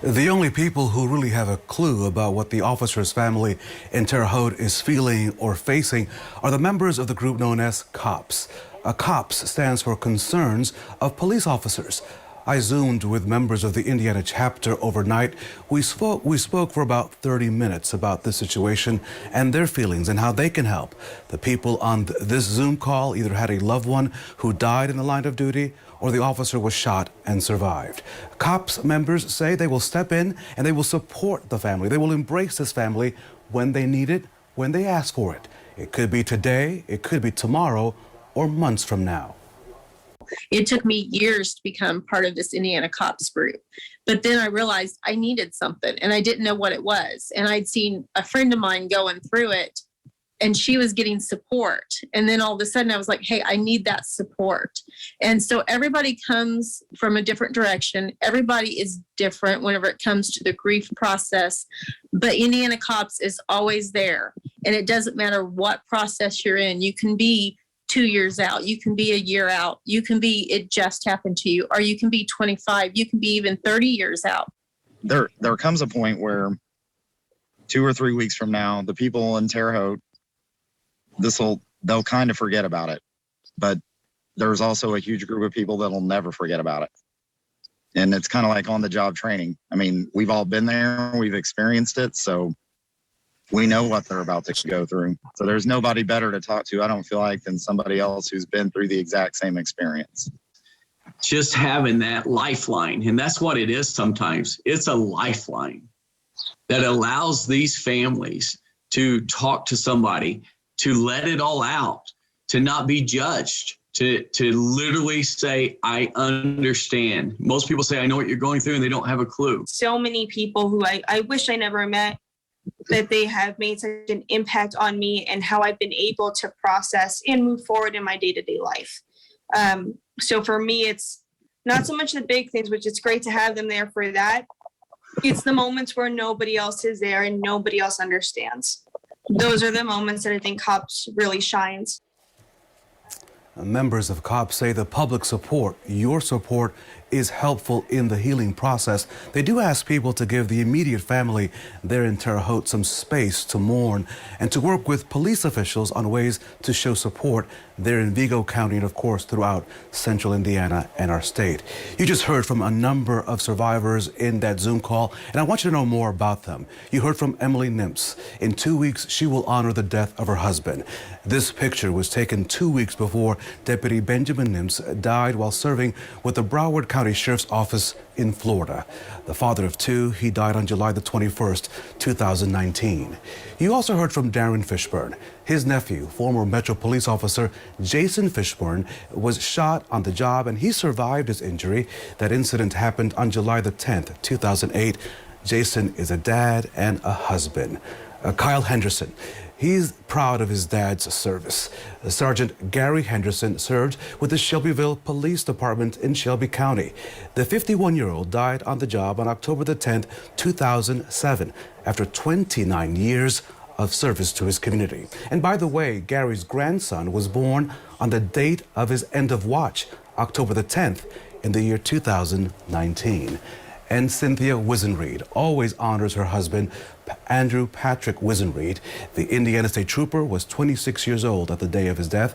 The only people who really have a clue about what the officer's family in Terre Haute is feeling or facing are the members of the group known as COPS. COPS stands for Concerns of Police Officers. I Zoomed with members of the Indiana chapter overnight. We spoke for about 30 minutes about this situation and their feelings and how they can help. The people on this Zoom call either had a loved one who died in the line of duty or the officer was shot and survived. COPS members say they will step in and they will support the family. They will embrace this family when they need it, when they ask for it. It could be today, it could be tomorrow, or months from now. It took me years to become part of this Indiana COPS group. But then I realized I needed something and I didn't know what it was. And I'd seen a friend of mine going through it and she was getting support. And then all of a sudden I was like, hey, I need that support. And so everybody comes from a different direction. Everybody is different whenever it comes to the grief process. But Indiana COPS is always there. And it doesn't matter what process you're in. You can be 2 years out, you can be a year out, you can be it just happened to you, or you can be 25, you can be even 30 years out. There comes a point where 2 or 3 weeks from now, the people in Terre Haute, they'll kind of forget about it. But there's also a huge group of people that'll never forget about it. And it's kind of like on the job training. I mean, we've all been there, we've experienced it, so we know what they're about to go through. So there's nobody better to talk to, I don't feel like, than somebody else who's been through the exact same experience. Just having that lifeline, and that's what it is sometimes. It's a lifeline that allows these families to talk to somebody, to let it all out, to not be judged, to literally say, I understand. Most people say, I know what you're going through, and they don't have a clue. So many people who I wish I never met, that they have made such an impact on me and how I've been able to process and move forward in my day-to-day life. So for me, it's not so much the big things, which it's great to have them there for that. It's the moments where nobody else is there and nobody else understands. Those are the moments that I think COPS really shines. Members of COPS say the public support, your support, is helpful in the healing process. They do ask people to give the immediate family there in Terre Haute some space to mourn and to work with police officials on ways to show support there in Vigo County and, of course, throughout central Indiana and our state. You just heard from a number of survivors in that Zoom call, and I want you to know more about them. You heard from Emily Nimps. In 2 weeks, she will honor the death of her husband. This picture was taken 2 weeks before Deputy Benjamin Nimps died while serving with the Broward County Sheriff's Office in Florida. The father of two, he died on July the 21st, 2019. You also heard from Darren Fishburne. His nephew, former Metro Police Officer Jason Fishburne, was shot on the job and he survived his injury. That incident happened on July the 10th, 2008. Jason is a dad and a husband. Kyle Henderson. He's proud of his dad's service. Sergeant Gary Henderson served with the Shelbyville Police Department in Shelby County. The 51-year-old died on the job on October the 10th, 2007, after 29 years of service to his community. And by the way, Gary's grandson was born on the date of his end of watch, October the 10th, in the year 2019. And Cynthia Wisenreed always honors her husband, Andrew Patrick Wisenreed. The Indiana State Trooper was 26 years old at the day of his death.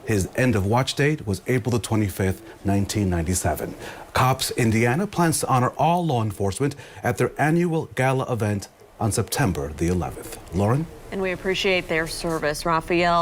His end of watch date was April the 25th, 1997. COPS Indiana plans to honor all law enforcement at their annual gala event on September the 11th. Lauren? And we appreciate their service, Raphael.